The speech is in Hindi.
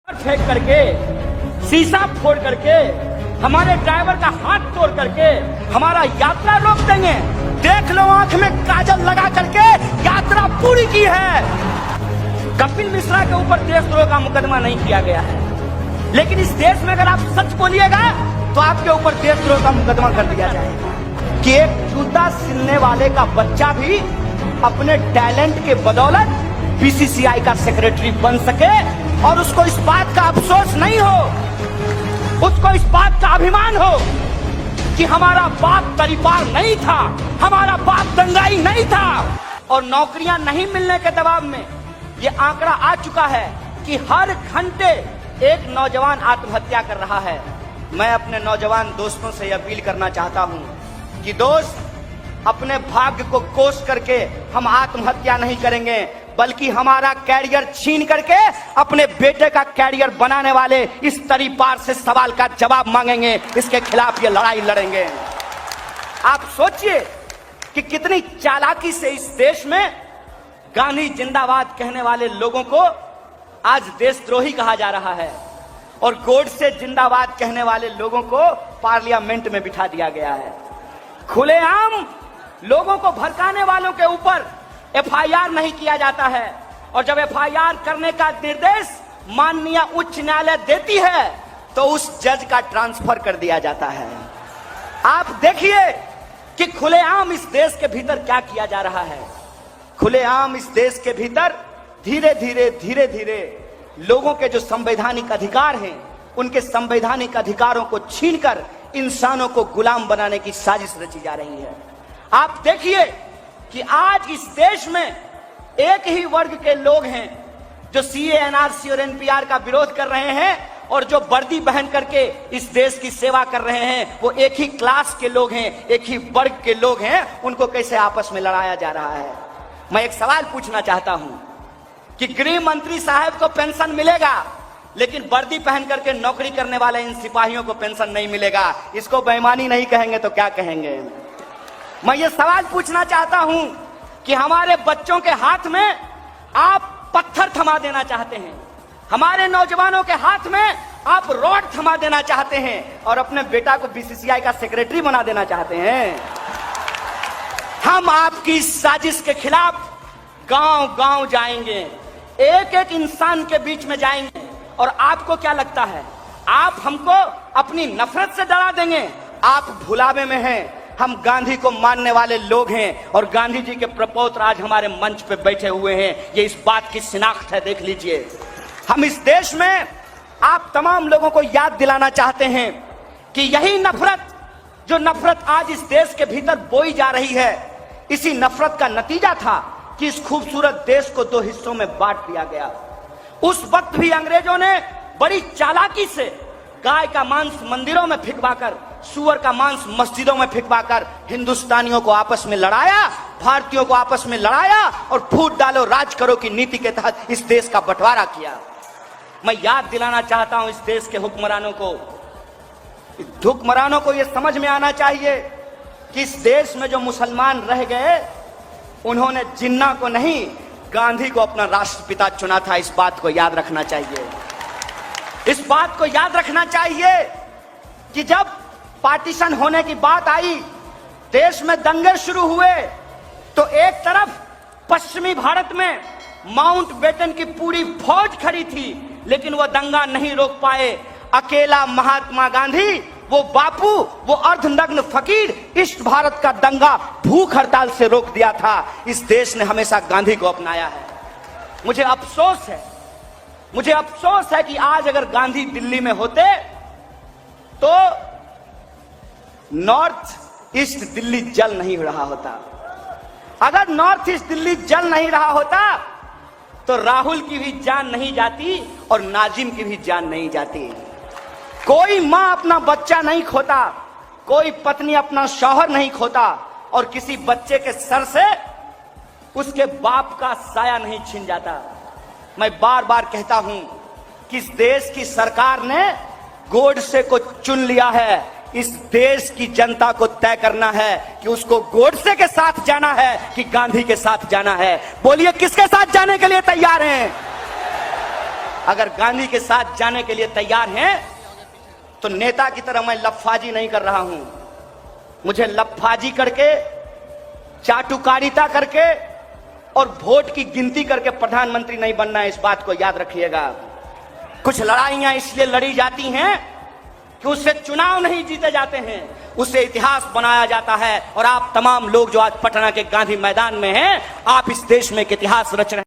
फेंक करके, शीशा फोड़ करके, हमारे ड्राइवर का हाथ तोड़ करके हमारा यात्रा रोक देंगे। देख लो, आंख में काजल लगा करके यात्रा पूरी की है। कपिल मिश्रा के ऊपर देशद्रोह का मुकदमा नहीं किया गया है, लेकिन इस देश में अगर आप सच बोलिएगा तो आपके ऊपर देशद्रोह का मुकदमा कर दिया जाएगा कि एक जूता सिलने वाले का बच्चा भी अपने टैलेंट के बदौलत बीसीसीआई का सेक्रेटरी बन सके और उसको इस बात का अफसोस नहीं हो, उसको इस बात का अभिमान हो कि हमारा बाप तरीपार नहीं था, हमारा बाप दंगाई नहीं था। और नौकरियां नहीं मिलने के दबाव में ये आंकड़ा आ चुका है कि हर घंटे एक नौजवान आत्महत्या कर रहा है। मैं अपने नौजवान दोस्तों से अपील करना चाहता हूं कि दोस्त, अपने भाग्य को कोस करके हम आत्महत्या नहीं करेंगे, बल्कि हमारा कैरियर छीन करके अपने बेटे का कैरियर बनाने वाले इस तरीपार से सवाल का जवाब मांगेंगे, इसके खिलाफ ये लड़ाई लड़ेंगे। आप सोचिए कि कितनी चालाकी से इस देश में गांधी जिंदाबाद कहने वाले लोगों को आज देशद्रोही कहा जा रहा है और गोडसे जिंदाबाद कहने वाले लोगों को पार्लियामेंट में बिठा दिया गया है। खुलेआम लोगों को भड़काने वालों के ऊपर एफआईआर नहीं किया जाता है, और जब एफआईआर करने का निर्देश माननीय उच्च न्यायालय देती है तो उस जज का ट्रांसफर कर दिया जाता है। आप देखिए कि खुलेआम इस देश के भीतर क्या किया जा रहा है। खुलेआम इस देश के भीतर धीरे धीरे लोगों के जो संवैधानिक अधिकार हैं, उनके संवैधानिक अधिकारों को छीनकर इंसानों को गुलाम बनाने की साजिश रची जा रही है। आप देखिए कि आज इस देश में एक ही वर्ग के लोग हैं जो सीए, एनआरसी और एनपीआर का विरोध कर रहे हैं, और जो वर्दी पहन करके इस देश की सेवा कर रहे हैं वो एक ही क्लास के लोग हैं, एक ही वर्ग के लोग हैं। उनको कैसे आपस में लड़ाया जा रहा है। मैं एक सवाल पूछना चाहता हूं कि गृह मंत्री साहब को पेंशन मिलेगा, लेकिन वर्दी पहन करके नौकरी करने वाले इन सिपाहियों को पेंशन नहीं मिलेगा। इसको बेईमानी नहीं कहेंगे तो क्या कहेंगे। मैं ये सवाल पूछना चाहता हूं कि हमारे बच्चों के हाथ में आप पत्थर थमा देना चाहते हैं, हमारे नौजवानों के हाथ में आप रॉड थमा देना चाहते हैं, और अपने बेटा को बीसीसीआई का सेक्रेटरी बना देना चाहते हैं। हम आपकी साजिश के खिलाफ गांव गांव जाएंगे, एक एक इंसान के बीच में जाएंगे। और आपको क्या लगता है, आप हमको अपनी नफरत से डरा देंगे? आप भुलावे में हैं। हम गांधी को मानने वाले लोग हैं, और गांधी जी के प्रपौत्र आज हमारे मंच पे बैठे हुए हैं। ये इस बात की शिनाख्त है, देख लीजिए। हम इस देश में आप तमाम लोगों को याद दिलाना चाहते हैं कि यही नफरत, जो नफरत आज इस देश के भीतर बोई जा रही है, इसी नफरत का नतीजा था कि इस खूबसूरत देश को दो हिस्सों में बांट दिया गया। उस वक्त भी अंग्रेजों ने बड़ी चालाकी से गाय का मांस मंदिरों में फिकवाकर, सुअर का मांस मस्जिदों में फिकवाकर हिंदुस्तानियों को आपस में लड़ाया, भारतीयों को आपस में लड़ाया, और फूट डालो राज करो की नीति के तहत इस देश का बंटवारा किया। मैं याद दिलाना चाहता हूं इस देश के हुक्मरानों को यह समझ में आना चाहिए कि इस देश में जो मुसलमान रह गए, उन्होंने जिन्ना को नहीं, गांधी को अपना राष्ट्रपिता चुना था। इस बात को याद रखना चाहिए। इस बात को याद रखना चाहिए कि जब पार्टीशन होने की बात आई, देश में दंगे शुरू हुए, तो एक तरफ पश्चिमी भारत में माउंट बेटन की पूरी फौज खड़ी थी, लेकिन वो दंगा नहीं रोक पाए। अकेला महात्मा गांधी, वो बापू, वो अर्धनग्न फकीर, ईस्ट भारत का दंगा भूख हड़ताल से रोक दिया था। इस देश ने हमेशा गांधी को अपनाया है। मुझे अफसोस है कि आज अगर गांधी दिल्ली में होते तो नॉर्थ ईस्ट दिल्ली जल नहीं रहा होता। अगर नॉर्थ ईस्ट दिल्ली जल नहीं रहा होता तो राहुल की भी जान नहीं जाती और नाजिम की भी जान नहीं जाती। कोई मां अपना बच्चा नहीं खोता, कोई पत्नी अपना शौहर नहीं खोता, और किसी बच्चे के सर से उसके बाप का साया नहीं छीन जाता। मैं बार बार कहता हूं कि इस देश की सरकार ने गोडसे को चुन लिया है। इस देश की जनता को तय करना है कि उसको गोडसे के साथ जाना है कि गांधी के साथ जाना है। बोलिए, किसके साथ जाने के लिए तैयार हैं? अगर गांधी के साथ जाने के लिए तैयार हैं तो नेता की तरह मैं लफाजी नहीं कर रहा हूं। मुझे लफाजी करके, चाटुकारिता करके और वोट की गिनती करके प्रधानमंत्री नहीं बनना है, इस बात को याद रखिएगा। कुछ लड़ाइयां इसलिए लड़ी जाती हैं कि उससे चुनाव नहीं जीते जाते हैं, उससे इतिहास बनाया जाता है। और आप तमाम लोग जो आज पटना के गांधी मैदान में हैं, आप इस देश में एक इतिहास रच रहे हैं।